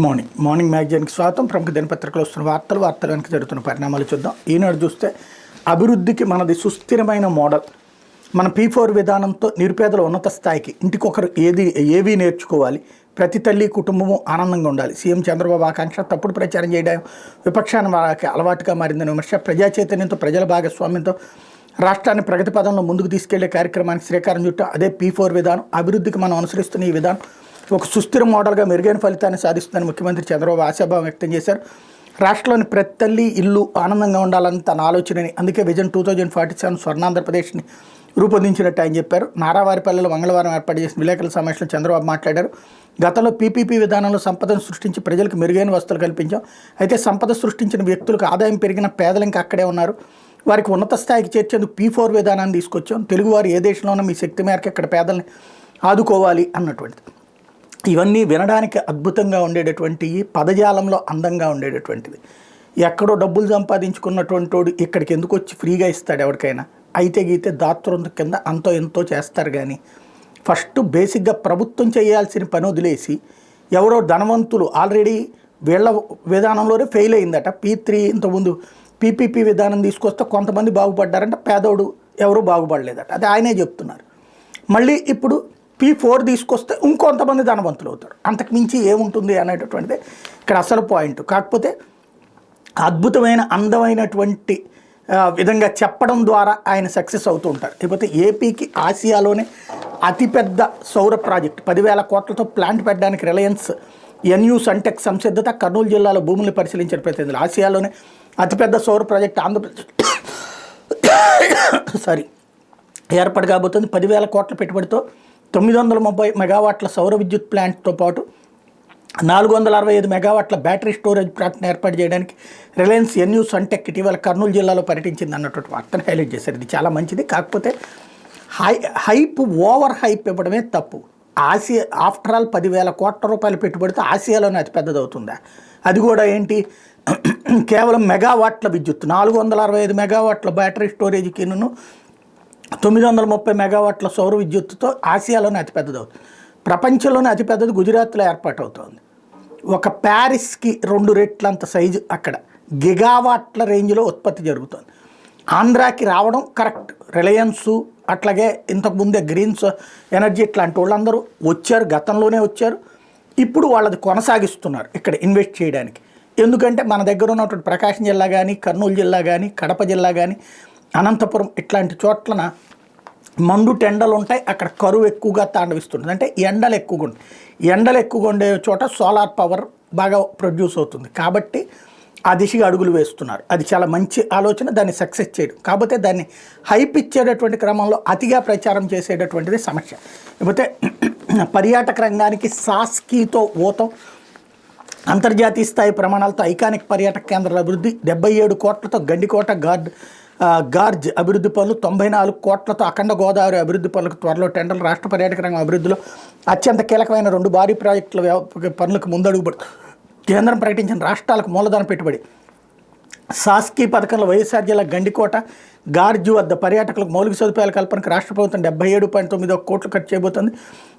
Morning మ్యాగజైన్కి స్వాగతం. ప్రముఖ దినపత్రికలు వస్తున్న వార్తలు వెనక జరుగుతున్న పరిణామాలు చూద్దాం. ఈనాడు చూస్తే అభివృద్ధికి మనది సుస్థిరమైన మోడల్, మన P4 విధానంతో నిరుపేదల ఉన్నత స్థాయికి ఇంటికొకరు ఏవి నేర్చుకోవాలి, ప్రతి తల్లి కుటుంబము ఆనందంగా ఉండాలి. సీఎం చంద్రబాబు ఆకాంక్ష తప్పుడు ప్రచారం చేయడం విపక్షాన్ని వాళ్ళకి అలవాటుగా మారిందని విమర్శ. ప్రజా చైతన్యంతో ప్రజల భాగస్వామ్యంతో రాష్ట్రాన్ని ప్రగతి పదంలో ముందుకు తీసుకెళ్లే కార్యక్రమానికి శ్రీకారం చుట్టూ అదే P4 విధానం. అభివృద్ధికి మనం అనుసరిస్తున్న ఈ విధానం ఒక సుస్థిర మోడల్గా మెరుగైన ఫలితాన్ని సాధిస్తుందని ముఖ్యమంత్రి చంద్రబాబు ఆశాభావం వ్యక్తం చేశారు. రాష్ట్రంలోని ప్రతి తల్లి ఇల్లు ఆనందంగా ఉండాలని తన ఆలోచనని, అందుకే విజన్ 2047 స్వర్ణాంధ్రప్రదేశ్ని రూపొందించినట్టు ఆయన చెప్పారు. నారావారిపల్లెలో మంగళవారం ఏర్పాటు చేసిన విలేకరుల సమావేశంలో చంద్రబాబు మాట్లాడారు. గతంలో PPP విధానంలో సంపదను సృష్టించి ప్రజలకు మెరుగైన వసతులు కల్పించాం. అయితే సంపద సృష్టించిన వ్యక్తులకు ఆదాయం పెరిగిన పేదలు ఇంకా అక్కడే ఉన్నారు. వారికి ఉన్నత స్థాయికి చేర్చేందుకు P4 విధానాన్ని తీసుకొచ్చాం. తెలుగువారు ఏ దేశంలోనూ మీ శక్తి మేరకు ఇక్కడ పేదల్ని ఆదుకోవాలి అన్నటువంటిది. ఇవన్నీ వినడానికి అద్భుతంగా ఉండేటటువంటి, పదజాలంలో అందంగా ఉండేటటువంటిది. ఎక్కడో డబ్బులు సంపాదించుకున్నటువంటి వాడు ఇక్కడికి ఎందుకు వచ్చి ఫ్రీగా ఇస్తాడు ఎవరికైనా? అయితే గీతే దాతృంత కింద అంతో ఎంతో చేస్తారు. కానీ ఫస్ట్ బేసిక్గా ప్రభుత్వం చేయాల్సిన పని వదిలేసి ఎవరో ధనవంతులు ఆల్రెడీ వీళ్ళ విధానంలోనే ఫెయిల్ అయిందట. P3 ఇంతకుముందు PPP విధానం తీసుకొస్తే కొంతమంది బాగుపడ్డారంటే పేదోడు ఎవరు బాగుపడలేదట. అది ఆయనే చెప్తున్నారు. మళ్ళీ ఇప్పుడు P4 తీసుకొస్తే ఇంకొంతమంది ధనవంతులు అవుతారు. అంతకు మించి ఏముంటుంది అనేటటువంటిది ఇక్కడ అసలు పాయింట్. కాకపోతే అద్భుతమైన అందమైనటువంటి విధంగా చెప్పడం ద్వారా ఆయన సక్సెస్ అవుతూ ఉంటారు. లేకపోతే ఏపీకి ఆసియాలోనే అతిపెద్ద సౌర ప్రాజెక్ట్ 10,000 కోట్లతో ప్లాంట్ పెట్టడానికి రిలయన్స్ NU సన్టెక్ సంసిద్ధత. కర్నూలు జిల్లాలో భూములను పరిశీలించిన ప్రతినిధులు. ఆసియాలోనే అతిపెద్ద సౌర ప్రాజెక్ట్ ఆంధ్రప్రదేశ్ ఏర్పాటు కాబోతుంది. 10,000 కోట్ల పెట్టుబడితో 930 మెగావాట్ల సౌర విద్యుత్ ప్లాంట్తో పాటు 465 మెగావాట్ల బ్యాటరీ స్టోరేజ్ ప్లాంట్ను ఏర్పాటు చేయడానికి రిలయన్స్ NU సన్టెక్ ఇటీవల కర్నూలు జిల్లాలో పర్యటించింది అన్నటువంటి వార్తను హైలైట్ చేశారు. ఇది చాలా మంచిది. కాకపోతే ఓవర్ హైప్ ఇవ్వడమే తప్పు. ఆసియా ఆఫ్టర్ ఆల్ 10,000 కోట్ల రూపాయలు పెట్టుబడితో ఆసియాలోనే అతిపెద్దది అవుతుందా? అది కూడా ఏంటి, కేవలం మెగావాట్ల విద్యుత్ 465 మెగావాట్ల బ్యాటరీ స్టోరేజ్కి 930 మెగావాట్ల సౌర విద్యుత్తుతో ఆసియాలోనే అతిపెద్దది అవుతుంది. ప్రపంచంలోనే అతిపెద్దది గుజరాత్లో ఏర్పాటు అవుతుంది. ఒక ప్యారిస్కి 2 రెట్లంత సైజు అక్కడ గిగావాట్ల రేంజ్లో ఉత్పత్తి జరుగుతుంది. ఆంధ్రాకి రావడం కరెక్ట్. రిలయన్సు అట్లాగే ఇంతకుముందే గ్రీన్స్ ఎనర్జీ ఇట్లాంటి వాళ్ళందరూ వచ్చారు, గతంలోనే వచ్చారు. ఇప్పుడు వాళ్ళది కొనసాగిస్తున్నారు ఇక్కడ ఇన్వెస్ట్ చేయడానికి. ఎందుకంటే మన దగ్గర ఉన్నటువంటి ప్రకాశం జిల్లా కానీ, కర్నూలు జిల్లా కానీ, కడప జిల్లా కానీ, అనంతపురం ఇట్లాంటి చోట్లన మండు టెండలు ఉంటాయి. అక్కడ కరువు ఎక్కువగా తాండవిస్తుంటుంది. అంటే ఎండలు ఎక్కువగా ఉంటాయి. ఎండలు ఎక్కువగా ఉండే చోట సోలార్ పవర్ బాగా ప్రొడ్యూస్ అవుతుంది. కాబట్టి ఆ దిశగా అడుగులు వేస్తున్నారు. అది చాలా మంచి ఆలోచన, దాన్ని సక్సెస్ చేయడం. కాకపోతే దాన్ని హైప్ ఇచ్చేటటువంటి క్రమంలో అతిగా ప్రచారం చేసేటటువంటిది సమస్య. లేకపోతే పర్యాటక రంగానికి సాస్కీతో ఊతం, అంతర్జాతీయ స్థాయి ప్రమాణాలతో ఐకానిక్ పర్యాటక కేంద్రాల అభివృద్ధి, 77 కోట్లతో గండికోట గార్జ్ అభివృద్ధి పనులు, 94 కోట్లతో అఖండ గోదావరి అభివృద్ధి పనులకు త్వరలో టెండర్లు. రాష్ట్ర పర్యాటక రంగం అభివృద్ధిలో అత్యంత కీలకమైన 2 భారీ ప్రాజెక్టుల పనులకు ముందడుగు పడుతుంది. కేంద్రం ప్రకటించిన రాష్ట్రాలకు మూలధన పెట్టుబడి. సాస్కీ పథకంలో వైఎస్ఆర్ జిల్లా గండికోట గార్జు వద్ద పర్యాటకులకు మౌలిక సదుపాయాల కల్పనకు రాష్ట్ర ప్రభుత్వం 77.9 కోట్లు ఖర్చు చేయబోతుంది.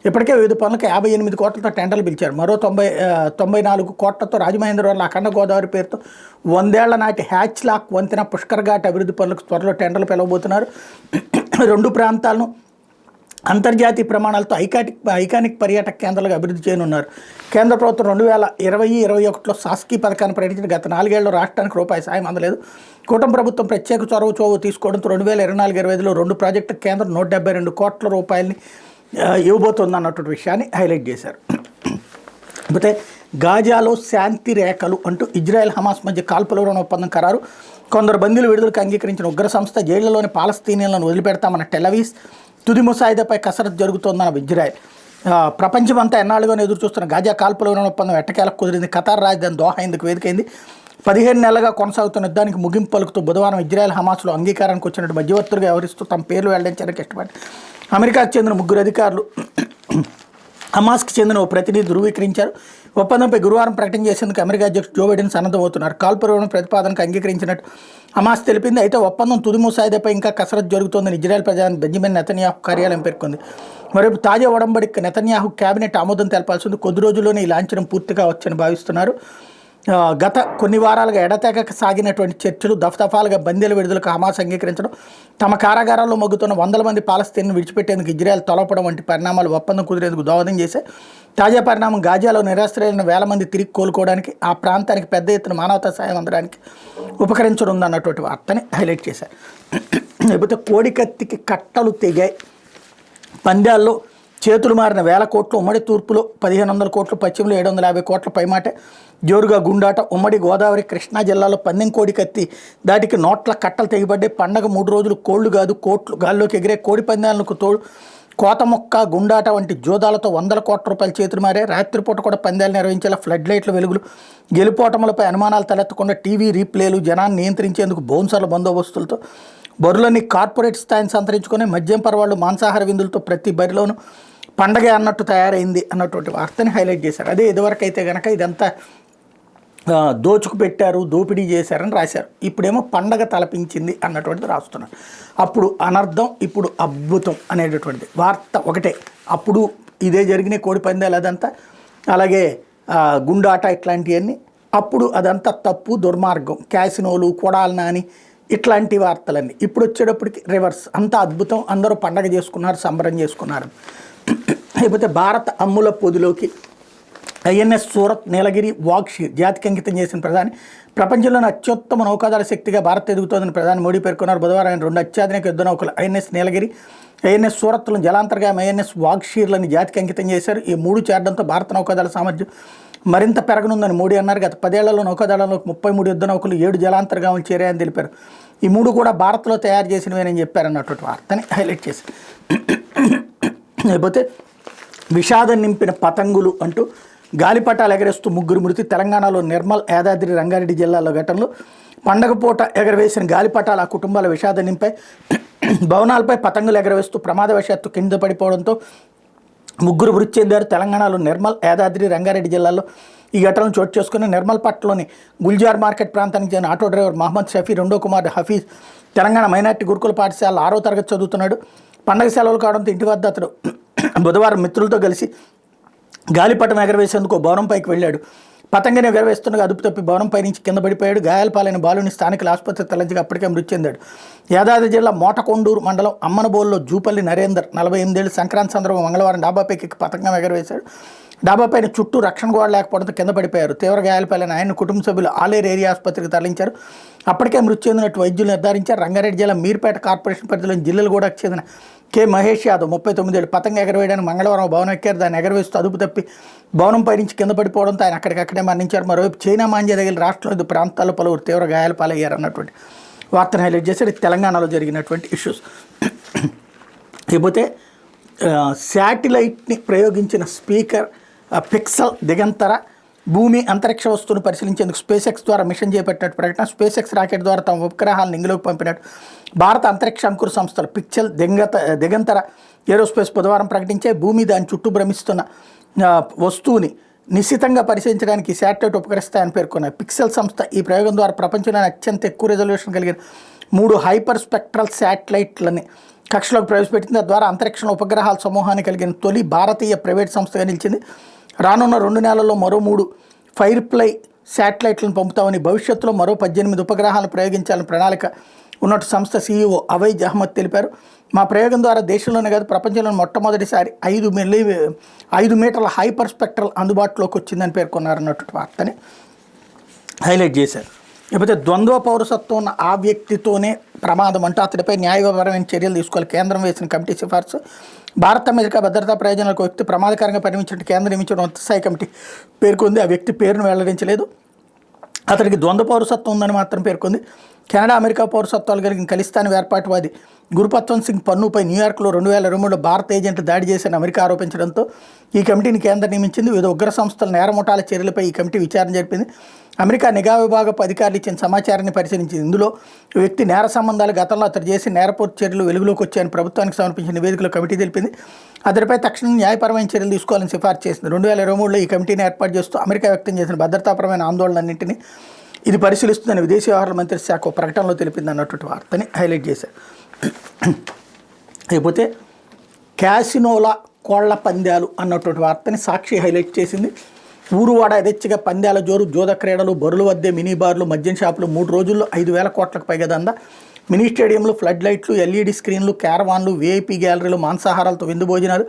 ఇప్పటికే వివిధ పనులకు 58 కోట్లతో టెండర్లు పిలిచారు. మరో 94 కోట్లతో రాజమహేంద్రవరం అఖండ గోదావరి పేరుతో 100 ఏళ్ల నాటి హ్యాచ్ లాక్ వంతెన, పుష్కర్ ఘాట్ అభివృద్ధి పనులకు త్వరలో టెండర్లు పిలవబోతున్నారు. 2 ప్రాంతాలను అంతర్జాతీయ ప్రమాణాలతో ఐకానిక్ పర్యాటక కేంద్రాలుగా అభివృద్ధి చేయనున్నారు. కేంద్ర ప్రభుత్వం 2020-21లో సాస్కీ పథకాన్ని ప్రకటించిన గత 4 ఏళ్లలో రాష్ట్రానికి రూపాయి సాయం అందలేదు. కూటమి ప్రభుత్వం ప్రత్యేక చొరవ తీసుకోవడంతో 2024-25లో 2 ప్రాజెక్టులకు కేంద్రం 172 కోట్ల రూపాయలని ఇవ్వబోతోంది అన్నటువంటి విషయాన్ని హైలైట్ చేశారు. అయితే గాజాలో శాంతి రేఖలు అంటూ ఇజ్రాయెల్ హమాస్ మధ్య కాల్పుల విరమణ ఒప్పందం ఖరారు. కొందరు బందీలు విడుదలకు అంగీకరించిన ఉగ్ర సంస్థ. జైళ్లలోని పాలస్తీనియన్లను వదిలిపెడతామన్న టెలవీస్. తుది ముసాయిదాపై కసరత్తు జరుగుతోందన్న ఇజ్రాయెల్. ప్రపంచమంతా ఎన్నాళ్ళుగానే ఎదురు చూస్తున్న గాజా కాల్పుల విరమణ ఒప్పందం ఎట్టకేలకు కుదిరింది. ఖతార్ రాజధాని దోహా ఇందుకు వేదికైంది. 15 నెలలుగా కొనసాగుతున్న యుద్ధానికి ముగింపు పలుకుతూ బుధవారం ఇజ్రాయెల్ హమాస్లో అంగీకారానికి వచ్చినట్టు మధ్యవర్తులుగా వ్యవహరిస్తూ తమ పేర్లు వెల్లడించడానికి ఇష్టపడి అమెరికాకు చెందిన 3 అధికారులు హమాస్కి చెందిన ఓ ప్రతినిధి ధృవీకరించారు. ఒప్పందంపై గురువారం ప్రకటన చేసేందుకు అమెరికా అధ్యక్షుడు జో బైడెన్ సన్నద్ధమవుతున్నారు. కాల్పుల విరమణ ప్రతిపాదనకు అంగీకరించినట్టు హమాస్ తెలిపింది. అయితే ఒప్పందం తుది ముసాయిదాపై ఇంకా కసరత్తు జరుగుతోందని ఇజ్రాయెల్ ప్రధాని బెంజమిన్ నెతన్యాహు కార్యాలయం పేర్కొంది. మరోవైపు తాజా ఒడంబడిక నెతన్యాహు కేబినెట్ ఆమోదం తెలపాల్సింది. కొద్ది రోజుల్లోనే ఈ లాంఛనం పూర్తిగా వచ్చని భావిస్తున్నారు. గత కొన్ని వారాలుగా ఎడతెగక సాగినటువంటి చర్చలు, దఫదఫాలుగా బందీల విడుదలకు హమాస్ అంగీకరించడం, తమ కారాగారాల్లో మగ్గుతున్న 100 మంది పాలస్తీన్ను విడిచిపెట్టేందుకు ఇజ్రాయెల్ తలపడం వంటి పరిణామాలు ఒప్పందం కుదిరేందుకు దోహదం చేశాయి. తాజా పరిణామం గాజాలో నిరాశ్రయులైన 1000 మంది తిరిగి కోలుకోవడానికి, ఆ ప్రాంతానికి పెద్ద ఎత్తున మానవతా సాయం అందడానికి ఉపకరించనుందన్నటువంటి వార్తని హైలైట్ చేశారు. లేకపోతే కోడికత్తికి కట్టలు తెగాయి. పంద్యాల్లో చేతులు మారిన 1000 కోట్లు, ఉమ్మడి తూర్పులో 1500 కోట్లు, పశ్చిమలో 750 కోట్ల పైమాటే జోరుగా గుండాట. ఉమ్మడి గోదావరి కృష్ణా జిల్లాలో పందెం కోడి కత్తి దాటికి నోట్ల కట్టలు తెగిపడ్డాయి. పండగ 3 రోజులు కోళ్లు కాదు కోట్లు గాల్లోకి ఎగిరే. కోడి పందాలకు తోడు కోత మొక్క, గుండాట వంటి జోదాలతో 100 కోట్ల రూపాయలు చేతులు మారే. రాత్రిపూట కూడా పందాలు నిర్వహించేలా ఫ్లడ్ లైట్ల వెలుగులు. గెలుపోటములపై అనుమానాలు తలెత్తకుండా టీవీ రీప్లేలు, జనాన్ని నియంత్రించేందుకు బౌన్సర్ల బందోబస్తులతో బరులన్నీ కార్పొరేట్ స్థాయిని సంతరించుకొని మద్యం పర్వాళ్ళు, మాంసాహార విందులతో ప్రతి బరిలోనూ పండగ అన్నట్టు తయారైంది అన్నటువంటి వార్తని హైలైట్ చేశారు. అదే ఇదివరకు అయితే కనుక ఇదంతా దోచుకు పెట్టారు, దోపిడీ చేశారని రాశారు. ఇప్పుడేమో పండగ తలపించింది అన్నటువంటిది రాస్తున్నారు. అప్పుడు అనర్థం, ఇప్పుడు అద్భుతం అనేటటువంటిది వార్త ఒకటే. అప్పుడు ఇదే జరిగినాయి కోడి పందాలు అదంతా, అలాగే గుండాట ఇట్లాంటివన్నీ. అప్పుడు అదంతా తప్పు, దుర్మార్గం, క్యాసినోలు, కొడాలి నాని ఇట్లాంటి వార్తలన్నీ. ఇప్పుడు వచ్చేటప్పటికి రివర్స్, అంతా అద్భుతం, అందరూ పండగ చేసుకున్నారు, సంబరం చేసుకున్నారు. లేకపోతే భారత అమ్ముల పొదిలోకి ఐఎన్ఎస్ సూరత్, నీలగిరి, వాక్షీర్ జాతికి అంకితం చేసిన ప్రధాని. ప్రపంచంలోని అత్యుత్తమ నౌకాదళ శక్తిగా భారత్ ఎదుగుతోందని ప్రధాని మోడీ పేర్కొన్నారు. బుధవారం ఆయన 2 అత్యాధునిక యుద్ధ నౌకలు ఐఎన్ఎస్ నీలగిరి, ఐఎన్ఎస్ సూరత్లను, జలాంతర్గామి ఐఎన్ఎస్ వాక్షీర్లని జాతికి అంకితం చేశారు. ఈ 3 చేరడంతో భారత నౌకాదళ సామర్థ్యం మరింత పెరగనుందని మోడీ అన్నారు. గత 10 ఏళ్లలో నౌకాదళంలోకి 33 యుద్ధ నౌకలు, 7 జలాంతర్గాములు చేరాయని తెలిపారు. ఈ 3 కూడా భారత్లో తయారు చేసినవేనని చెప్పారన్నటువంటి వార్తని హైలైట్ చేశారు. లేకపోతే విషాదం నింపిన పతంగులు అంటూ గాలిపటాలు ఎగరేస్తూ 3 మృతి. తెలంగాణలో నిర్మల్, యాదాద్రి, రంగారెడ్డి జిల్లాలో ఘటనలు. పండగ పూట ఎగరవేసిన గాలిపటాలు ఆ కుటుంబాల విషాదం నింపాయి. భవనాలపై పతంగులు ఎగరవేస్తూ ప్రమాదవశాత్తు కింద పడిపోవడంతో 3 మృతి చెందారు. తెలంగాణలో నిర్మల్, యాదాద్రి, రంగారెడ్డి జిల్లాలో ఈ ఘటనలు చోటు చేసుకుని నిర్మల్ పట్టణంలోని గుల్జార్ మార్కెట్ ప్రాంతానికి చెందిన ఆటో డ్రైవర్ మహమ్మద్ షఫీ, రెండో కుమారుడు హఫీజ్ తెలంగాణ మైనార్టీ గురుకుల పాఠశాల 6వ తరగతి చదువుతున్నాడు. పండగ సెలవులు కావడంతో ఇంటి వద్ద అతడు బుధవారం మిత్రులతో కలిసి గాలిపటం ఎగరవేసేందుకు భవనం పైకి వెళ్ళాడు. పతంగిని ఎగరవేస్తుండగా అదుపు తప్పి భవనం పై నుంచి కింద పడిపోయాడు. గాయాల పాలైన బాలుని స్థానికుల ఆసుపత్రి తరలించగా అప్పటికే మృతి చెందాడు. యాదాద్రి జిల్లా మోటకొండూరు మండలం అమ్మనబోల్లో జూపల్లి నరేందర్ 48 ఏళ్లు సంక్రాంతి సందర్భంగా మంగళవారం డాబాపైకి పతంగం ఎగరవేశాడు. డాబాపైన చుట్టూ రక్షణ గోడ లేకపోవడంతో కింద పడిపోయారు. తీవ్ర గాయాల పాలైన ఆయన కుటుంబ సభ్యులు ఆలేరు ఏరియా ఆసుపత్రికి తరలించారు. అప్పటికే మృతి చెందినట్టు వైద్యులు నిర్ధారించారు. రంగారెడ్డి జిల్లా మీర్పేట కార్పొరేషన్ పరిధిలోని జిల్లెలగూడకు చెందిన కె మహేష్ యాదవ్ 39 ఏళ్ళు పతంగ ఎగరవేయడానికి మంగళవారం భవనం ఎక్కారు. దాన్ని ఎగరవేస్తూ అదుపు తప్పి భవనం పై నుంచి కింద పడిపోవడంతో ఆయన అక్కడికక్కడే మరణించారు. మరోవైపు చైనా మాంజా తగిలి రాష్ట్రంలోని ప్రాంతాల్లో పలువురు తీవ్ర గాయాల పాలయ్యారు అన్నటువంటి వార్తను హైలైట్ చేశారు. తెలంగాణలో జరిగినటువంటి ఇష్యూస్. లేకపోతే శాటిలైట్ని ప్రయోగించిన స్పీకర్ పిక్సెల్ దిగంతర భూమి అంతరిక్ష వస్తువును పరిశీలించేందుకు స్పేస్ ఎక్స్ ద్వారా మిషన్ చేపట్టినట్టు ప్రకటన. స్పేస్ ఎక్స్ రాకెట్ ద్వారా తమ ఉపగ్రహాలను ఇంగిలోకి పంపినట్టు భారత అంతరిక్ష అంకుర సంస్థల పిక్సెల్ దిగంతర ఏరోస్పేస్ బుధవారం ప్రకటించే. భూమి దాని చుట్టూ భ్రమిస్తున్న వస్తువుని నిశ్చితంగా పరిశీలించడానికి శాటిలైట్ ఉపకరిస్తాయని పేర్కొన్నారు. పిక్సెల్ సంస్థ ఈ ప్రయోగం ద్వారా ప్రపంచంలోని అత్యంత ఎక్కువ రెజల్యూషన్ కలిగిన 3 హైపర్ స్పెక్ట్రల్ శాటిలైట్లని కక్షలోకి ప్రవేశపెట్టింది. తద్వారా అంతరిక్షంలో ఉపగ్రహాల సమూహాన్ని కలిగిన తొలి భారతీయ ప్రైవేట్ సంస్థగా నిలిచింది. రానున్న 2 నెలల్లో మరో 3 ఫైర్ఫ్లై శాటిలైట్లను పంపుతామని, భవిష్యత్తులో మరో 18 ఉపగ్రహాలను ప్రయోగించాలని ప్రణాళిక ఉన్నట్టు సంస్థ సీఈఓ అవైజ్ అహ్మద్ తెలిపారు. మా ప్రయోగం ద్వారా దేశంలోనే కాదు ప్రపంచంలోని మొట్టమొదటిసారి 5 మీటర్ల హైపర్ స్పెక్ట్రల్ అందుబాటులోకి వచ్చిందని పేర్కొన్నారన్నట్టు వార్తని హైలైట్ చేశారు. లేకపోతే ద్వంద్వ పౌరసత్వం ఉన్న ఆ వ్యక్తితోనే ప్రమాదం అంటూ అతడిపై న్యాయపరమైన చర్యలు తీసుకోవాలి కేంద్రం వేసిన కమిటీ సిఫార్సు. భారత్ అమెరికా భద్రతా ప్రయోజనాలకు వ్యక్తి ప్రమాదకరంగా పరిగణించినట్టు కేంద్రం నియమించిన ఉన్నత స్థాయి కమిటీ పేర్కొంది. ఆ వ్యక్తి పేరును వెల్లడించలేదు. అతడికి ద్వంద్వ పౌరసత్వం ఉందని మాత్రం పేర్కొంది. కెనడా, అమెరికా పౌరసత్వాలు కలిగిన ఖలిస్తానీ వేర్పాటువాది గురుపత్వంత్ సింగ్ పన్నుపై న్యూయార్క్లో 2023లో భారత ఏజెంట్లు దాడి చేశారని అమెరికా ఆరోపించడంతో ఈ కమిటీని కేంద్రం నియమించింది. వివిధ ఉగ్ర సంస్థల నేరముఠాల చర్యలపై ఈ కమిటీ విచారణ జరిపింది. అమెరికా నిఘా విభాగపు అధికారులు ఇచ్చిన సమాచారాన్ని పరిశీలించింది. ఇందులో వ్యక్తి నేర సంబంధాలు, గతంలో అతడు చేసిన నేరపూర్తి చర్యలు వెలుగులోకి వచ్చాయని ప్రభుత్వానికి సమర్పించిన నివేదికలో కమిటీ తెలిపింది. అతడిపై తక్షణం న్యాయపరమైన చర్యలు తీసుకోవాలని సిఫార్సు చేసింది. 2023లో ఈ కమిటీని ఏర్పాటు చేస్తూ అమెరికా వ్యక్తం చేసిన భద్రతాపరమైన ఆందోళనలన్నింటినీ ఇది పరిశీలిస్తుందని విదేశీ వ్యవహారాల మంత్రిత్వ శాఖ ప్రకటనలో తెలిపింది అన్నటువంటి వార్తని హైలైట్ చేశారు. లేకపోతే క్యాసినోల కోళ్ల పందాలు అన్నటువంటి వార్తని సాక్షి హైలైట్ చేసింది. ఊరువాడ యథేచ్ఛగా పందాల జోరు, జోద క్రీడలు, బరుల వద్దే మినీ బార్లు, మద్యం షాపులు 3 రోజుల్లో 5,000 కోట్లకు పైగా దందా. మినీ స్టేడియంలు, ఫ్లడ్ లైట్లు, ఎల్ఈడి స్క్రీన్లు, క్యారవాన్లు, వీఐపీ గ్యాలరీలు, మాంసాహారాలతో విందు భోజనాలు,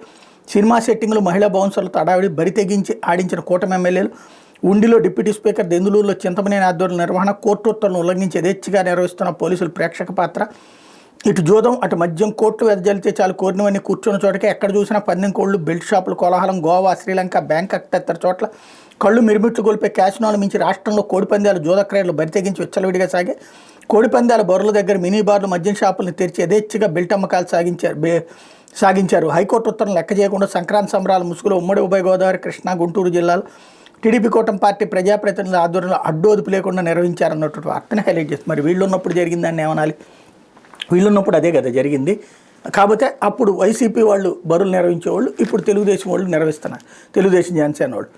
సినిమా సెట్టింగ్లు, మహిళా బౌన్సర్లతో అడావిడి, బరి తెగించి ఆడించిన కూటమి ఎమ్మెల్యేలు, ఉండిలో డిప్యూటీ స్పీకర్, దెందులూరులో చింతమనేని ఆధ్వర్యంలో నిర్వహణ, కోర్టులను ఉల్లంఘించి యథేచ్ఛగా నిర్వహిస్తున్న పోలీసులు ప్రేక్షక పాత్ర. ఇటు జోదం అటు మద్యం, కోర్టు వెదజల్లితే చాలు కోరినవన్నీ కూర్చున్న చోటకే ఎక్కడ చూసినా పందెం కోళ్లు, బెల్ట్ షాపులు, కోలాహలం. గోవా, శ్రీలంక, బ్యాంకాక్ తదితర చోట్ల కళ్ళు మిరుమిట్లు గొలిపే క్యాసినోలు మించి రాష్ట్రంలో కోడిపందాలు, జోద క్రీడలు బరి తెగించి విచ్చలవిడిగా సాగే. కోడిపందాల బరుల దగ్గర మినీ బార్లు, మద్యం షాపులను తెరిచి యథేచ్ఛగా బెల్ట్ అమ్మకాలు సాగించారు. హైకోర్టు ఉత్తర్వులు లెక్క చేయకుండా సంక్రాంతి సంబరాల ముసుగులో ఉమ్మడి ఉభయ గోదావరి, కృష్ణా, గుంటూరు జిల్లాలు టీడీపీ కూటమి పార్టీ ప్రజాప్రతినిధుల ఆధ్వర్యంలో అడ్డోదుపు లేకుండా నిర్వహించారన్నటువంటి వార్తని హైలైట్ చేస్తుంది. మరి వీళ్ళు ఉన్నప్పుడు జరిగిందని ఏమనాలి? వీళ్ళున్నప్పుడు అదే కదా జరిగింది. కాకపోతే అప్పుడు వైసీపీ వాళ్ళు బరులు నిర్వహించేవాళ్ళు, ఇప్పుడు తెలుగుదేశం వాళ్ళు నిర్వహిస్తున్నారు, తెలుగుదేశం జనసేన వాళ్ళు.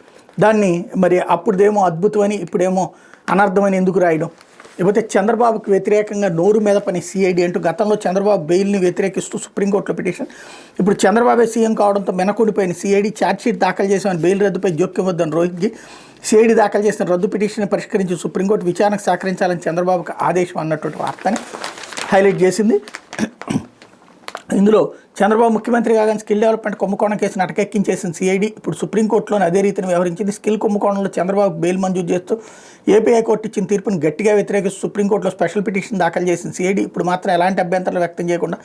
దాన్ని మరి అప్పుడుదేమో అద్భుతమని ఇప్పుడేమో అనర్థమని ఎందుకు రాయడం? లేకపోతే చంద్రబాబుకి వ్యతిరేకంగా నోరు మీద పని సిఐడి అంటూ గతంలో చంద్రబాబు బెయిల్ని వ్యతిరేకిస్తూ సుప్రీంకోర్టులో పిటిషన్, ఇప్పుడు చంద్రబాబే సీఎం కావడంతో మెనకూడిపోయిన సిఐడి ఛార్జ్షీట్ దాఖలు చేసామని బెయిల్ రద్దుపై జోక్యం వద్దని రోహిత్కి సిఐడి దాఖలు చేసిన రద్దు పిటిషన్ పరిష్కరించి సుప్రీంకోర్టు విచారణకు సహకరించాలని చంద్రబాబుకు ఆదేశం అన్నటువంటి వార్తని హైలైట్ చేసింది. ఇందులో చంద్రబాబు ముఖ్యమంత్రి కాగానే స్కిల్ డెవలప్మెంట్ కుంభకోణం కేసును అటకెక్కించేసిన సిఐడి ఇప్పుడు సుప్రీంకోర్టులోని అదే రీతిని వ్యవహరించింది. స్కిల్ కుంభకోణంలో చంద్రబాబు బెయిల్ మంజూరు చేస్తూ ఏపీ హైకోర్టు ఇచ్చిన తీర్పును గట్టిగా వ్యతిరేకిస్తూ సుప్రీంకోర్టులో స్పెషల్ పిటిషన్ దాఖలు చేసిన సిఐడి ఇప్పుడు మాత్రం ఎలాంటి అభ్యంతరాలు వ్యక్తం చేయకుండా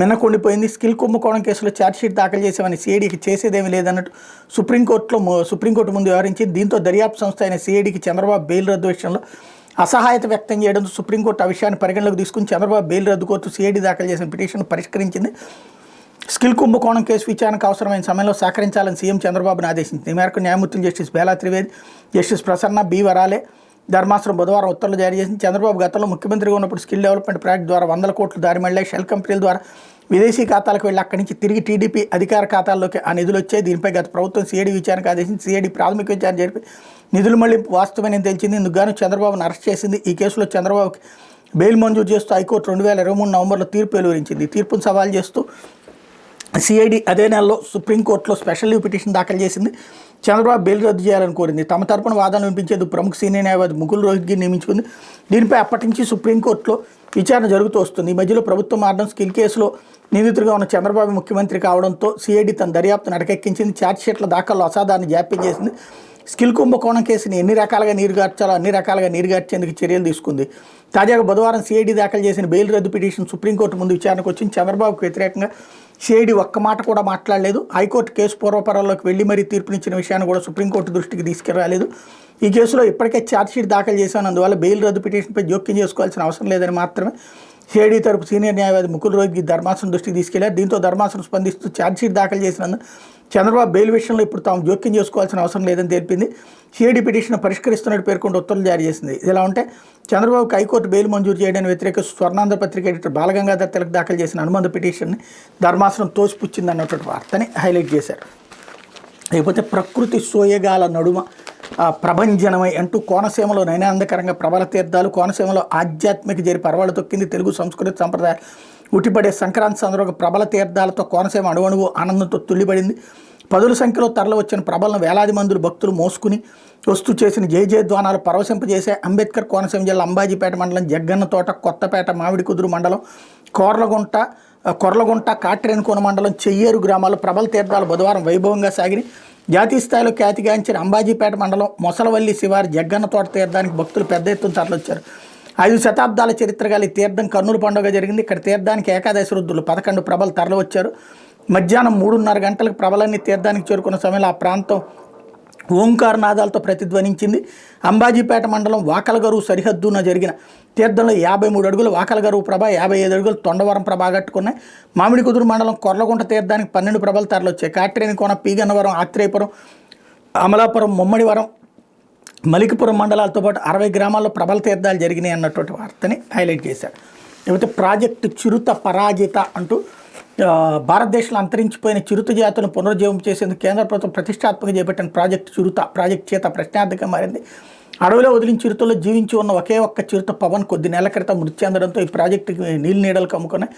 మిన్నకుండిపోయింది. స్కిల్ కుంభకోణం కేసులో ఛార్జ్షీట్ దాఖలు చేసామని సిఐడికి చేసేదేమీ లేదన్నట్టు సుప్రీంకోర్టు ముందు వ్యవహరించింది. దీంతో దర్యాప్తు సంస్థ అయిన సిఐడికి చంద్రబాబు బెయిల్ రద్దు విషయంలో అసహాయత వ్యక్తం చేయడంతో సుప్రీంకోర్టు ఆ విషయాన్ని పరిగణలోకి తీసుకుని చంద్రబాబు బెయిల్ రద్దు కోర్టు సిఐడి దాఖలు చేసిన పిటిషన్ పరిష్కరించింది. స్కిల్ కుంభకోణం కేసు విచారణకు అవసరమైన సమయంలో సహకరించాలని సీఎం చంద్రబాబును ఆదేశించింది. ఈ మేరకు న్యాయమూర్తులు justice Bela Trivedi, justice Prasanna B Varale ధర్మాసనం బుధవారం ఉత్తర్వులు జారీ చేసింది. చంద్రబాబు గతంలో ముఖ్యమంత్రిగా ఉన్నప్పుడు స్కిల్ డెవలప్మెంట్ ప్రాజెక్ట్ ద్వారా 100 కోట్లు దారి మళ్ళీ షెల్ కంపెనీల ద్వారా విదేశీ ఖాతాలకు వెళ్ళి అక్కడి నుంచి తిరిగి టీడీపీ అధికార ఖాతాల్లోకి ఆ నిధులు వచ్చాయి. దీనిపై గత ప్రభుత్వం సిఐడి విచారణకు ఆదేశించి సిఐడి ప్రాథమిక విచారణ జరిపి నిధులు మళ్ళీ వాస్తవమని తెలిసింది. ఇందుకు గాను చంద్రబాబును అరెస్ట్ చేసింది. ఈ కేసులో చంద్రబాబుకి బెయిల్ మంజూరు చేస్తూ హైకోర్టు 2023 నవంబర్లో తీర్పు వెలువరించింది. తీర్పును సవాల్ చేస్తూ సిఐడి అదే నెలలో సుప్రీంకోర్టులో స్పెషల్ లీవ్ పిటిషన్ దాఖలు చేసింది. చంద్రబాబు బెయిల్ రద్దు చేయాలని కోరింది. తమ తరపున వాదనలు వినిపించేందుకు ప్రముఖ సీనియర్ న్యాయవాది ముకుల్ రోహిత్గిని నియమించుకుంది. దీనిపై అప్పటి నుంచి సుప్రీంకోర్టులో విచారణ జరుగుతూ వస్తుంది. ఈ మధ్యలో ప్రభుత్వం మారడం, స్కిల్ కేసులో నిందితుడిగా ఉన్న చంద్రబాబు ముఖ్యమంత్రి కావడంతో సిఐడి తన దర్యాప్తును అటకెక్కించింది. ఛార్జ్షీట్ల దాఖల్లో అసాధారణ జాప్యం చేసింది. స్కిల్ కుంభకోణం కేసుని ఎన్ని రకాలుగా నీరుగార్చాలో అన్ని రకాలుగా నీరుగార్చేందుకు చర్యలు తీసుకుంది. తాజాగా బుధవారం సిఐడి దాఖలు చేసిన బెయిల్ రద్దు పిటిషన్ సుప్రీంకోర్టు ముందు విచారణకు వచ్చింది. చంద్రబాబుకు వ్యతిరేకంగా సిఐడి ఒక్క మాట కూడా మాట్లాడలేదు. హైకోర్టు కేసు పూర్వపరాల్లోకి వెళ్లి మరీ తీర్పునిచ్చిన విషయాన్ని కూడా సుప్రీంకోర్టు దృష్టికి తీసుకురాలేదు. ఈ కేసులో ఇప్పటికే ఛార్జ్షీట్ దాఖలు చేశాను, అందువల్ల బెయిల్ రద్దు పిటిషన్పై జోక్యం చేసుకోవాల్సిన అవసరం లేదని మాత్రమే సిఐడి తరపు సీనియర్ న్యాయవాది ముకుల్ రోహిత్గి ధర్మాసనం దృష్టికి తీసుకెళ్లారు. దీంతో ధర్మాసనం స్పందిస్తూ ఛార్జ్షీట్ దాఖలు చేసినందుకు చంద్రబాబు బెయిల్ విషయంలో ఇప్పుడు తాము జోక్యం చేసుకోవాల్సిన అవసరం లేదని తెలిపింది. సిఐడి పిటిషన్ పరిష్కరిస్తున్నట్టు పేర్కొంటూ ఉత్తర్వులు జారీ చేసింది. ఇలా ఉంటే చంద్రబాబుకి హైకోర్టు బెయిల్ మంజూరు చేయడానికి వ్యతిరేకిస్తూ స్వర్ణాంధ్ర పత్రిక ఎడిటర్ బాలగంగాధర్ తిలక్ దాఖలు చేసిన అనుబంధ పిటిషన్ని ధర్మాసనం తోసిపుచ్చింది అన్నటువంటి వార్తని హైలైట్ చేశారు. లేకపోతే ప్రకృతి సోయగాల నడుమ ప్రభంజనమై అంటూ కోనసీమలో నయనానందకరంగా ప్రబల తీర్థాలు, కోనసీమలో ఆధ్యాత్మిక జరిపి పరవాళ్ళు తొక్కింది. తెలుగు సంస్కృతి సంప్రదాయాలు ఉట్టిపడే సంక్రాంతి సందర్భంగా ప్రబల తీర్థాలతో కోనసీమ అణువణువు ఆనందంతో తుల్లిపడింది. పదుల సంఖ్యలో తరలి వచ్చిన ప్రభలను వేలాది మంది భక్తులు మోసుకుని వస్తూ చేసిన జయజయధ్వానాలు పరవశింపజేసే అంబేద్కర్ కోనసీమ జిల్లా అంబాజీపేట మండలం జగ్గన్న తోట, కొత్తపేట, మామిడి కుదురు మండలం, కొర్లగుంట, కాట్రేనుకోన మండలం, చెయ్యేరు గ్రామాల్లో ప్రబల తీర్థాలు బుధవారం వైభవంగా సాగినాయి. జాతీయ స్థాయిలో ఖ్యాతిగాంచిన అంబాజీపేట మండలం మొసలవల్లి శివారి జగ్గన్న తోట తీర్థానికి భక్తులు పెద్ద ఎత్తున తరలొచ్చారు. 5 శతాబ్దాల చరిత్ర గల ఈ తీర్థం కన్నుల పండుగ జరిగింది. ఇక్కడ తీర్థానికి ఏకాదశి రుద్రులు 11 ప్రభలు తరలివచ్చారు. మధ్యాహ్నం 3:30 గంటలకు ప్రభలన్నీ తీర్థానికి చేరుకున్న సమయంలో ఆ ప్రాంతం ఓంకారనాదాలతో ప్రతిధ్వనించింది. అంబాజీపేట మండలం వాకలగరువు సరిహద్దున జరిగిన తీర్థంలో 53 అడుగుల వాకలగరువు ప్రభ, 55 అడుగుల తొండవరం ప్రభ ఆగట్టుకున్నాయి. మామిడి కుదురు మండలం కొర్లగుంట తీర్థానికి 12 ప్రభలు తరలొచ్చాయి. కాట్రేనికోన, పీగన్నవరం, ఆత్రేయపురం, అమలాపురం, ముమ్మడివరం, మలికిపురం మండలాలతో పాటు 60 గ్రామాల్లో ప్రబల తీర్థాలు జరిగినాయి అన్నటువంటి వార్తని హైలైట్ చేశారు. లేకపోతే ప్రాజెక్టు చిరుత పరాజిత అంటూ భారతదేశంలో అంతరించిపోయిన చిరుత జాతులను పునరుజ్జీవం చేసేందుకు కేంద్ర ప్రభుత్వం ప్రతిష్టాత్మకంగా చేపట్టిన ప్రాజెక్ట్ చేత ప్రశ్నార్థకంగా మారింది. అడవిలో వదిలిన చిరుతలో జీవించి ఉన్న ఒకే ఒక్క చిరుత పవన్ కొద్ది నెలల క్రితం మృతి చెందడంతో ఈ ప్రాజెక్టుకి నీళ్ళు నీడలు కమ్ముకున్నాయి.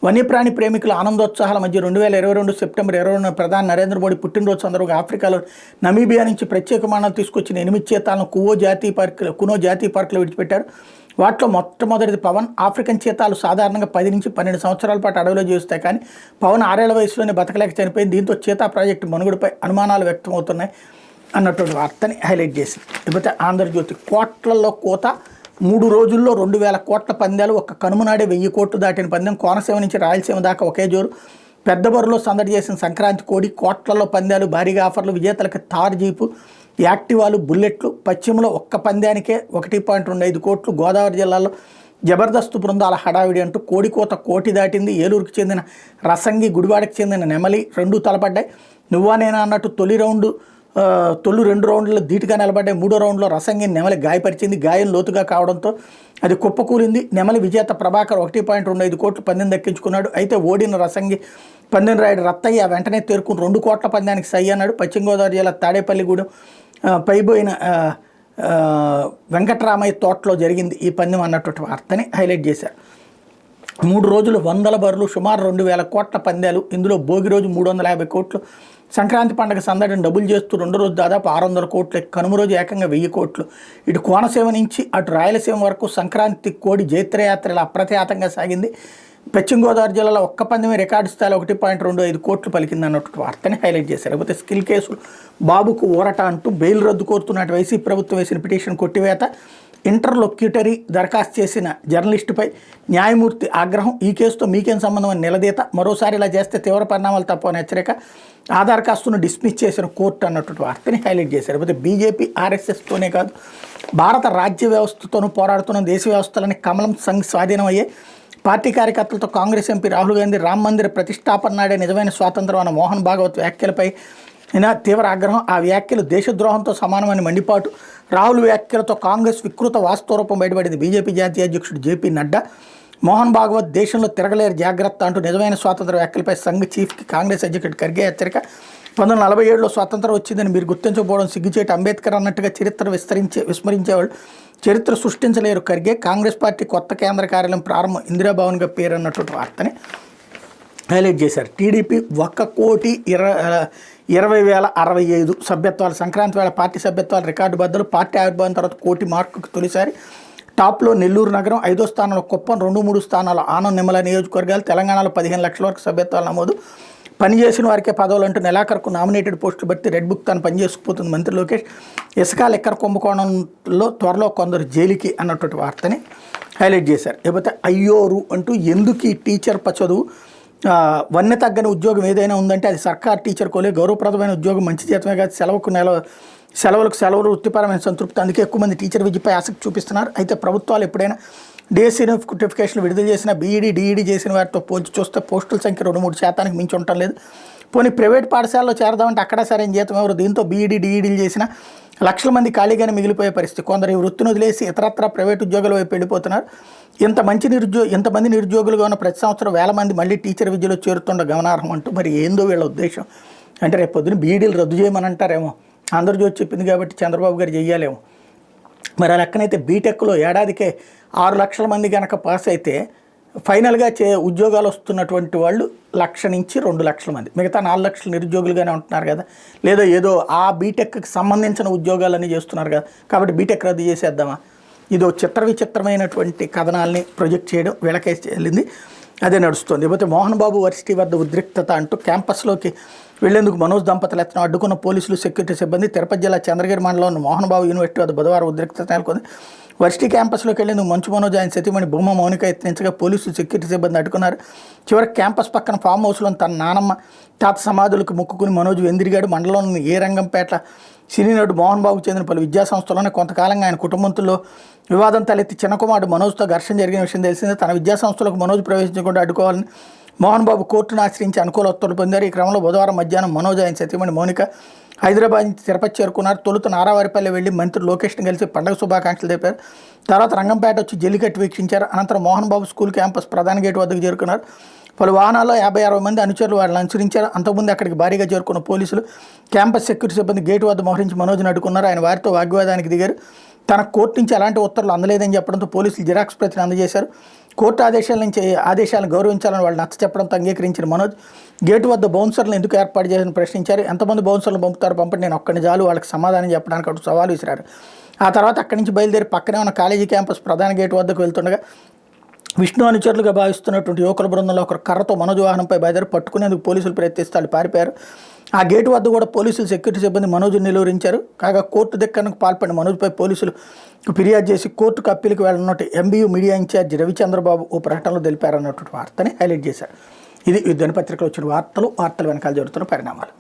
వన్యప్రాణి ప్రేమికుల ఆనందోత్సాహాల మధ్య 2022 సెప్టెంబర్ 22న ప్రధాని నరేంద్ర మోడీ పుట్టినరోజు సందర్భంగా ఆఫ్రికాలో నమీబియా నుంచి ప్రత్యేక విమానాలు తీసుకొచ్చిన 8 చీతాలను కునో జాతీయ పార్కులో విడిచిపెట్టారు. వాటిలో మొట్టమొదటిది పవన్. ఆఫ్రికన్ చీతాలు సాధారణంగా 10 నుంచి 12 సంవత్సరాల పాటు అడవిలో జీవిస్తాయి, కానీ పవన్ 6 ఏళ్ల వయసులోనే బతకలేక చనిపోయింది. దీంతో చీతా ప్రాజెక్టు మనుగడపై అనుమానాలు వ్యక్తమవుతున్నాయి అన్నటువంటి వార్తని హైలైట్ చేసింది. లేకపోతే ఆంధ్రజ్యోతి కోట్లలో కోత 3 రోజుల్లో 2000 కోట్ల పందాలు, ఒక్క కనుమనాడే 1000 కోట్లు దాటిన పందెం. కోనసీమ నుంచి రాయలసీమ దాకా ఒకే జోరు. పెద్ద బరులో సందడి చేసిన సంక్రాంతి కోడి. కోట్లలో పందాలు, భారీగా ఆఫర్లు, విజేతలకు థార్ జీపు, యాక్టివాలు, బుల్లెట్లు. పశ్చిమలో ఒక్క పందానికే 1.25 కోట్లు. గోదావరి జిల్లాలో జబర్దస్త్ బృందాల హడావిడి అంటూ కోడి కోత కోటి దాటింది. ఏలూరుకి చెందిన రసంగి, గుడివాడకి చెందిన నెమలి రెండూ తలపడ్డాయి. నువ్వా నేనా అన్నట్టు తొలి 2 రౌండ్లలో ధీటుగా నిలబడ్డాయి. 3వ రౌండ్లో రసంగి నెమలి గాయపరిచింది. గాయం లోతుగా కావడంతో అది కుప్పకూలింది. నెమలి విజేత ప్రభాకర్ 1.25 కోట్లు పందెం దక్కించుకున్నాడు. అయితే ఓడిన రసంగి పందెం రాయుడు రత్తయ్య వెంటనే తేరుకుని 2 కోట్ల పందానికి సై అన్నాడు. పశ్చిమ గోదావరి జిల్లా తాడేపల్లిగూడెం పైబోయిన వెంకటరామయ్య తోటలో జరిగింది ఈ పందెం అన్నటువంటి వార్తని హైలైట్ చేశారు. 3 రోజులు 100 బరులు, సుమారు 2000 కోట్ల పందాలు. ఇందులో భోగి రోజు 350 కోట్లు. సంక్రాంతి పండుగ సందడిని డబుల్ చేస్తూ 2వ రోజు దాదాపు 600 కోట్లు. కనుమ రోజు ఏకంగా 1000 కోట్లు. ఇటు కోనసీమ నుంచి అటు రాయలసీమ వరకు సంక్రాంతి కోడి జైత్రయాత్ర ఇలా అప్రతిహతంగా సాగింది. పశ్చిమ గోదావరి జిల్లాలో ఒక్క పందెమే రికార్డు స్థాయిలో 1.25 కోట్లు పలికింది అన్నటువంటి వార్తని హైలైట్ చేశారు. లేకపోతే స్కిల్ కేసులు బాబుకు ఊరట అంటూ బెయిల్ రద్దు కోరుతున్నట్టు వైసీపీ ప్రభుత్వం వేసిన పిటిషన్ కొట్టివేత. ఇంటర్లొక్యూటరీ దరఖాస్తు చేసిన జర్నలిస్టుపై న్యాయమూర్తి ఆగ్రహం. ఈ కేసుతో మీకేం సంబంధం అని నిలదీత. మరోసారి ఇలా చేస్తే తీవ్ర పరిణామాలు తప్పని హెచ్చరిక. ఆధార్ కాస్తును డిస్మిస్ చేసిన కోర్టు అన్నటువంటి వార్తని హైలైట్ చేశారు. లేకపోతే బీజేపీ ఆర్ఎస్ఎస్తోనే కాదు, భారత రాజ్య వ్యవస్థతోనూ పోరాడుతున్న దేశ వ్యవస్థలని కమలం సంఘ్ స్వాధీనం అయ్యే. పార్టీ కార్యకర్తలతో కాంగ్రెస్ ఎంపీ రాహుల్ గాంధీ రామ్ మందిర ప్రతిష్టాపన నాడే నిజమైన స్వాతంత్రం అన్న మోహన్ భాగవత్ వ్యాఖ్యలపై తీవ్ర ఆగ్రహం. ఆ వ్యాఖ్యలు దేశద్రోహంతో సమానమని మండిపాటు. రాహుల్ వ్యాఖ్యలతో కాంగ్రెస్ వికృత వాస్తవరూపం బయటపడింది. బీజేపీ జాతీయ అధ్యక్షుడు జేపీ నడ్డా మోహన్ భాగవత్ దేశంలో తిరగలేరు జాగ్రత్త అంటూ నిజమైన స్వాతంత్ర వ్యాఖ్యలపై సంఘ్ చీఫ్కి కాంగ్రెస్ అధ్యక్షుడు ఖర్గే హెచ్చరిక. 1947లో స్వాతంత్రం వచ్చిందని మీరు గుర్తించకపోవడం సిగ్గుచేటు. అంబేద్కర్ అన్నట్టుగా చరిత్ర విస్మరించేవాళ్ళు చరిత్ర సృష్టించలేరు ఖర్గే. కాంగ్రెస్ పార్టీ కొత్త కేంద్ర కార్యాలయం ప్రారంభం ఇందిరాభవన్గా పేరు అన్నటువంటి వార్తని హైలైట్ చేశారు. టీడీపీ 1,20,065 సభ్యత్వాలు. సంక్రాంతి వేళ పార్టీ సభ్యత్వాలు రికార్డు బద్దలు. పార్టీ ఆవిర్భావం తర్వాత 1 కోటి మార్కుకు తొలిసారి. టాప్లో నెల్లూరు నగరం, 5వ స్థానంలో కుప్పం, 2-3 స్థానాల్లో ఆనం నిమ్మల నియోజకవర్గాలు. తెలంగాణలో 15 లక్షల వరకు సభ్యత్వాలు నమోదు. పనిచేసిన వారికే పదవులు అంటూ నెలాఖరుకు నామినేటెడ్ పోస్టులు బట్టి రెడ్ బుక్ తాను పనిచేసుకుపోతుంది మంత్రి లోకేష్. ఇసుక లెక్కర కుంభకోణంలో త్వరలో కొందరు జైలుకి అన్నటువంటి వార్తని హైలైట్ చేశారు. లేకపోతే అయ్యోరు అంటూ ఎందుకు ఈ టీచర్ చదువు వన్నె తగ్గని ఉద్యోగం ఏదైనా ఉందంటే అది సర్కార్ టీచర్ కోలే. గౌరవప్రదమైన ఉద్యోగం, మంచి జీతమే కాదు, సెలవులు వృత్తిపరమైన సంతృప్తి. అందుకే ఎక్కువ మంది టీచర్ విద్యపై ఆసక్తి చూపిస్తున్నారు. అయితే ప్రభుత్వాలు ఎప్పుడైనా డిఎస్సీ నోటిఫికేషన్లు విడుదల చేసిన బీఈడీ, డిఈడీ చేసిన వారితో పోల్చి చూస్తే పోస్టుల సంఖ్య 2-3% మించి ఉండటం లేదు. పోనీ ప్రైవేట్ పాఠశాలలో చేరదామంటే అక్కడ సరైన జీతం ఎవరు? దీంతో బీఈడీ, డిఈడీలు చేసిన లక్షల మంది ఖాళీగానే మిగిలిపోయే పరిస్థితి. కొందరు ఈ వృత్తిని వదిలేసి ఇతరత్రా ప్రైవేట్ ఉద్యోగాల వైపు వెళ్ళిపోతున్నారు. ఇంతమంది నిరుద్యోగులుగా ఉన్న ప్రతి సంవత్సరం 1000 మంది మళ్ళీ టీచర్ విద్యలో చేరుతుండ గమనార్హం అంటూ మరి ఏందో వీళ్ళ ఉద్దేశం అంటే రేపు పొద్దున బీఈడీలు రద్దు చేయమని అంటారేమో. ఆంధ్రజ్యోతి చెప్పింది కాబట్టి చంద్రబాబు గారు చెయ్యాలేమో. మరి ఆ లెక్కనైతే బీటెక్లో ఏడాదికే 6 లక్షల మంది కనుక పాస్ అయితే ఫైనల్గా ఉద్యోగాలు వస్తున్నటువంటి వాళ్ళు 1,00,000 నుంచి 2 లక్షల మంది. మిగతా 4 లక్షల నిరుద్యోగులుగానే ఉంటున్నారు కదా. లేదా ఏదో ఆ బీటెక్కి సంబంధించిన ఉద్యోగాలన్నీ చేస్తున్నారు కదా. కాబట్టి బీటెక్ రద్దు చేసేద్దామా? ఇదో విచిత్రమైనటువంటి కథనాల్ని ప్రొజెక్ట్ చేయడం వీళ్ళకేసి చెల్లింది. అదే నడుస్తుంది. లేకపోతే మోహన్ బాబు వర్సిటీ వద్ద ఉద్రిక్తత అంటూ క్యాంపస్లోకి వెళ్లేందుకు మనోజ్ దంపతులు ఎత్తనం అడ్డుకున్న పోలీసులు, సెక్యూరిటీ సిబ్బంది. తిరుపతి జిల్లా చంద్రగిరి మండలంలోని మోహన్ బాబు యూనివర్సిటీ వద్ద బుధవారం ఉద్రిక్తత నెలకొంది. వర్సిటీ క్యాంపస్లోకి వెళ్లేందుకు మంచు మనోజ్ ఆయన సతీమణి బొమ్మ మౌనిక యత్నించగా పోలీసులు, సెక్యూరిటీ సిబ్బంది అడ్డుకున్నారు. చివరికి క్యాంపస్ పక్కన ఫామ్ హౌస్లో తన నానమ్మ, తాత సమాధులకు మొక్కుకుని మనోజ్ వెందిరిగాడు. మండలంలోని ఏ రంగంపేట సినీ నటుడు మోహన్ బాబుకు చెందిన పలు విద్యాసంస్థల్లోనే కొంతకాలంగా ఆయన కుటుంబంతో వివాదం తలెత్తి చిన్న కుమారుడు మనోజ్తో ఘర్షణ జరిగిన విషయం తెలిసిందే. తన విద్యాసంస్థలకు మనోజ్ ప్రవేశించకుండా అడ్డుకోవాలని మోహన్ బాబు కోర్టును ఆశ్రయించి అనుకూల ఉత్తర్వులు పొందారు. ఈ క్రమంలో బుధవారం మధ్యాహ్నం మనోజ్ ఆయన సతీమణి మౌనిక హైదరాబాద్ నుంచి తిరుపతి చేరుకున్నారు. తొలుత నారావారిపల్లి వెళ్లి మంత్రి లోకేష్ని కలిసి పండుగ శుభాకాంక్షలు తెలిపారు. తర్వాత రంగంపేట వచ్చి జల్లికట్టు వీక్షించారు. అనంతరం మోహన్ బాబు స్కూల్ క్యాంపస్ ప్రధాన గేటు వద్దకు చేరుకున్నారు. పలు వాహనాల్లో 50-60 మంది అనుచరులు వాళ్ళని అనుసరించారు. అంతకుముందు అక్కడికి భారీగా చేరుకున్న పోలీసులు, క్యాంపస్ సెక్యూరిటీ సిబ్బంది గేటు వద్ద మోహరించి మనోజ్ని అడ్డుకున్నారు. ఆయన వారితో వాగ్వాదానికి దిగారు. తన కోర్టు నుంచి ఎలాంటి ఉత్తర్వులు అందలేదని చెప్పడంతో పోలీసులు జిరాక్స్ ప్రతిని అందజేశారు. కోర్టు ఆదేశాలను గౌరవించాలని వాళ్ళు నచ్చ చెప్పడంతో అంగీకరించిన మనోజ్ గేటు వద్ద బౌన్సర్లు ఎందుకు ఏర్పాటు చేయాలని ప్రశ్నించారు. ఎంతమంది బౌన్సర్లు పంపండి, నేను ఒక్కడిని చాలు వాళ్ళకి సమాధానం చెప్పడానికి అటు సవాలు విసిరారు. ఆ తర్వాత అక్కడి నుంచి బయలుదేరి పక్కనే ఉన్న కాలేజీ క్యాంపస్ ప్రధాన గేటు వద్దకు వెళ్తుండగా విష్ణు అనుచరులుగా భావిస్తున్నటువంటి యువకుల బృందంలో ఒకరు కర్రతో మనోజ్ వాహనంపై బయలుదేరి పట్టుకునేందుకు పోలీసులు ప్రయత్నిస్తే వాళ్ళు పారిపోయారు. ఆ గేటు వద్ద కూడా పోలీసులు సెక్యూరిటీ సిబ్బంది మనోజ్ను నిలువరించారు. కాగా కోర్టు ధిక్కరణకు పాల్పడిన మనోజ్పై పోలీసులు ఫిర్యాదు చేసి కోర్టుకు అప్పీలుకు వెళ్ళనున్నట్టు ఎంబీయూ మీడియా ఇన్ఛార్జ్ రవిచంద్రబాబు ఓ ప్రకటనలో తెలిపారన్నటువంటి వార్తని హైలైట్ చేశారు. ఇది దినపత్రికలో వచ్చిన వార్తలు వెనకాల జరుగుతున్న పరిణామాలు.